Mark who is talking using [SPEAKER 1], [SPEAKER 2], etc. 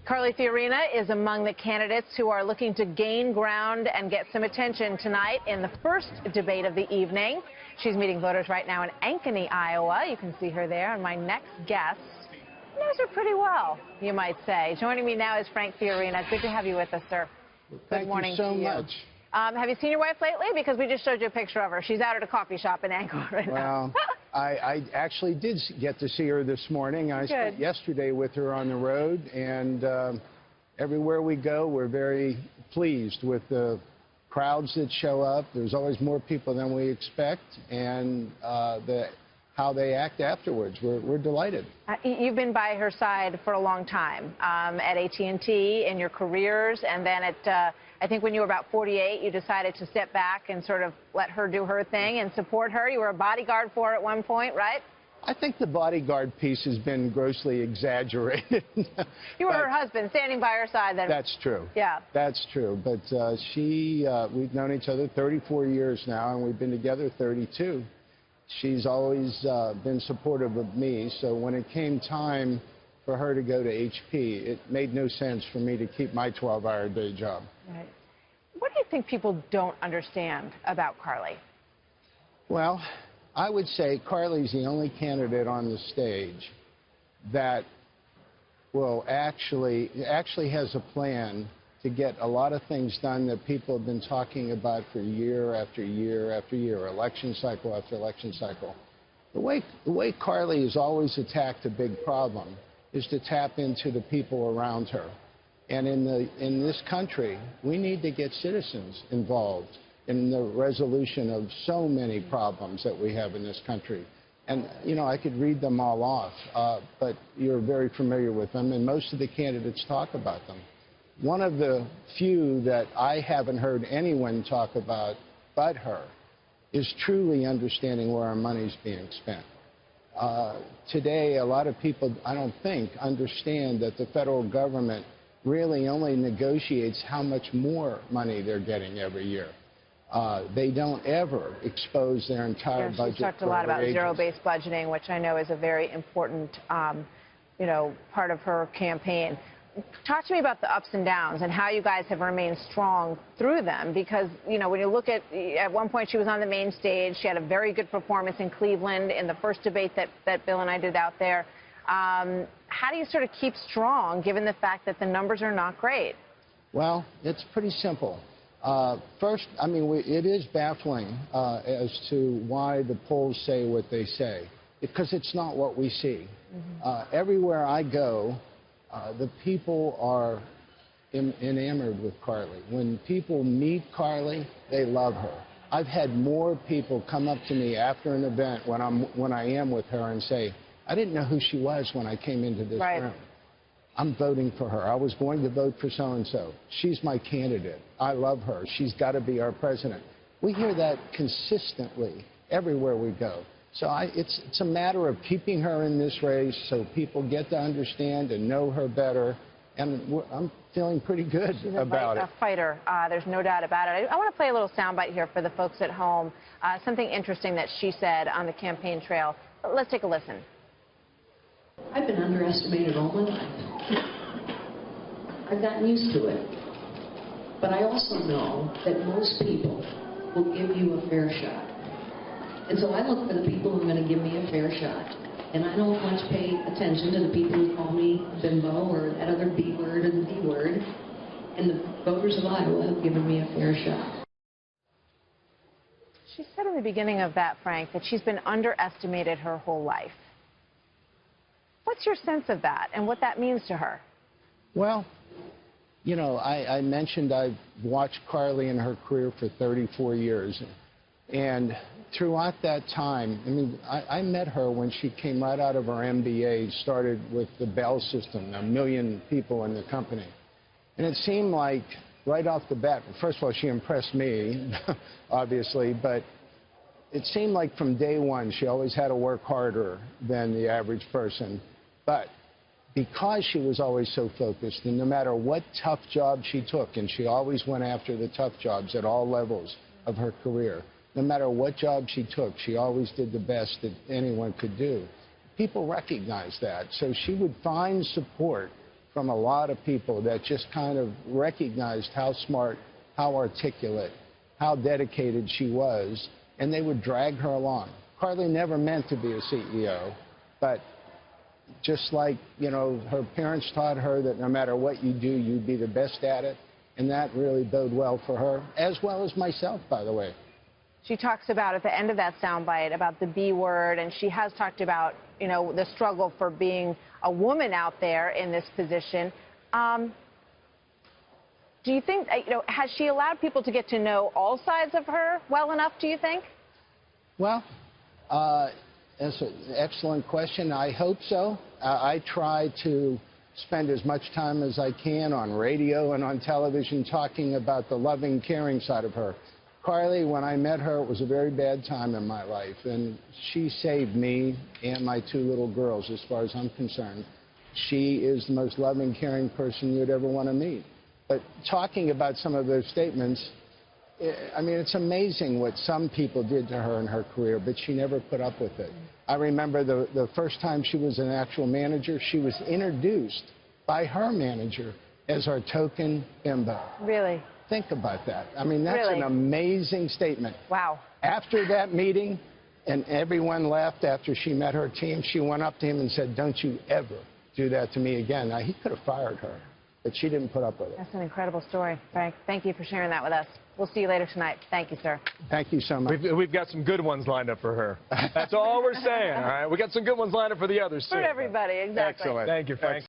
[SPEAKER 1] Carly Fiorina is among the candidates who are looking to gain ground and get some attention tonight in the first debate of the evening. She's meeting voters right now in Ankeny, Iowa. You can see her there. And my next guest knows her pretty well, you might say. Joining me now is Frank Fiorina. Good to have you with us, sir.
[SPEAKER 2] Good morning to you. Thank you so much.
[SPEAKER 1] Have you seen your wife lately? Because we just showed you a picture of her. She's out at a coffee shop in Ankeny right now.
[SPEAKER 2] Well, I actually did get to see her this morning. I spent yesterday with her on the road, and everywhere we go, we're very pleased with the crowds that show up. There's always more people than we expect, and how they act afterwards. We're delighted.
[SPEAKER 1] You've been by her side for a long time, at AT&T in your careers, and then at I think when you were about 48, you decided to step back and sort of let her do her thing and support her. You were a bodyguard for her at one point, right?
[SPEAKER 2] I think the bodyguard piece has been grossly exaggerated.
[SPEAKER 1] You were her husband, standing by her side then.
[SPEAKER 2] That's true.
[SPEAKER 1] Yeah.
[SPEAKER 2] That's true. But we've known each other 34 years now, and we've been together 32. She's always been supportive of me, so when it came time for her to go to HP, it made no sense for me to keep my 12-hour day job.
[SPEAKER 1] Right. What do you think people don't understand about Carly?
[SPEAKER 2] Well, I would say Carly's the only candidate on the stage that will actually has a plan to get a lot of things done that people have been talking about for year after year after year, election cycle after election cycle. The way Carly has always attacked a big problem is to tap into the people around her. And in this country, we need to get citizens involved in the resolution of so many problems that we have in this country. And, you know, I could read them all off, but you're very familiar with them, and most of the candidates talk about them. One of the few that I haven't heard anyone talk about but her is truly understanding where our money's being spent. Today, a lot of people, I don't think, understand that the federal government really only negotiates how much more money they're getting every year. They don't ever expose their entire budget.
[SPEAKER 1] She talked a lot about zero-based budgeting, which I know is a very important, you know, part of her campaign. Talk to me about the ups and downs and how you guys have remained strong through them, because, you know, when you look at one point she was on the main stage, she had a very good performance in Cleveland in the first debate that Bill and I did out there. How do you sort of keep strong given the fact that the numbers are not great?
[SPEAKER 2] Well, it's pretty simple. First, I mean, it is baffling as to why the polls say what they say, because it's not what we see. Everywhere I go, the people are enamored with Carly. When people meet Carly, they love her. I've had more people come up to me after an event when I am with her and say, I didn't know who she was when I came into this room. I'm voting for her. I was going to vote for so-and-so. She's my candidate. I love her. She's got to be our president. We hear that consistently everywhere we go. So it's a matter of keeping her in this race so people get to understand and know her better, and I'm feeling pretty good about it.
[SPEAKER 1] She's a fighter. There's no doubt about it. I want to play a little soundbite here for the folks at home, something interesting that she said on the campaign trail. Let's take a listen.
[SPEAKER 3] I've been underestimated all my life. I've gotten used to it. But I also know that most people will give you a fair shot. And so I look for the people who are going to give me a fair shot. And I don't much pay attention to the people who call me bimbo or that other B word or the D word. And the voters of Iowa have given me a fair shot.
[SPEAKER 1] She said in the beginning of that, Frank, that she's been underestimated her whole life. What's your sense of that and what that means to her?
[SPEAKER 2] Well, you know, I mentioned I've watched Carly in her career for 34 years. And throughout that time, I mean, I met her when she came right out of her MBA, started with the Bell system, 1 million people in the company. And it seemed like right off the bat, first of all, she impressed me, obviously, but it seemed like from day one she always had to work harder than the average person. But because she was always so focused, and no matter what tough job she took, and she always went after the tough jobs at all levels of her career, no matter what job she took, she always did the best that anyone could do. People recognized that. So she would find support from a lot of people that just kind of recognized how smart, how articulate, how dedicated she was, and they would drag her along. Carly never meant to be a CEO, but just like, you know, her parents taught her that no matter what you do, you'd be the best at it, and that really bode well for her, as well as myself, by the way.
[SPEAKER 1] She talks about, at the end of that soundbite, about the B word, and she has talked about, you know, the struggle for being a woman out there in this position. Do you think, you know, has she allowed people to get to know all sides of her well enough, do you think?
[SPEAKER 2] Well, that's an excellent question. I hope so. I try to spend as much time as I can on radio and on television talking about the loving, caring side of her. Carly, when I met her, it was a very bad time in my life, and she saved me and my two little girls, as far as I'm concerned. She is the most loving, caring person you'd ever want to meet. But talking about some of those statements, I mean, it's amazing what some people did to her in her career, but she never put up with it. I remember the first time she was an actual manager, she was introduced by her manager as our token bimbo.
[SPEAKER 1] Really?
[SPEAKER 2] Think about that. I mean, that's
[SPEAKER 1] Really?
[SPEAKER 2] an amazing statement.
[SPEAKER 1] Wow.
[SPEAKER 2] After that meeting, and everyone left after she met her team, she went up to him and said, "Don't you ever do that to me again." Now, he could have fired her, but she didn't put up with it.
[SPEAKER 1] That's an incredible story, Frank. Thank you for sharing that with us. We'll see you later tonight. Thank you, sir.
[SPEAKER 2] Thank you so much.
[SPEAKER 4] We've got some good ones lined up for her. That's all we're saying, all right? We got some good ones lined up for the others, too.
[SPEAKER 1] For everybody, exactly.
[SPEAKER 4] Excellent. Thank you, Frank.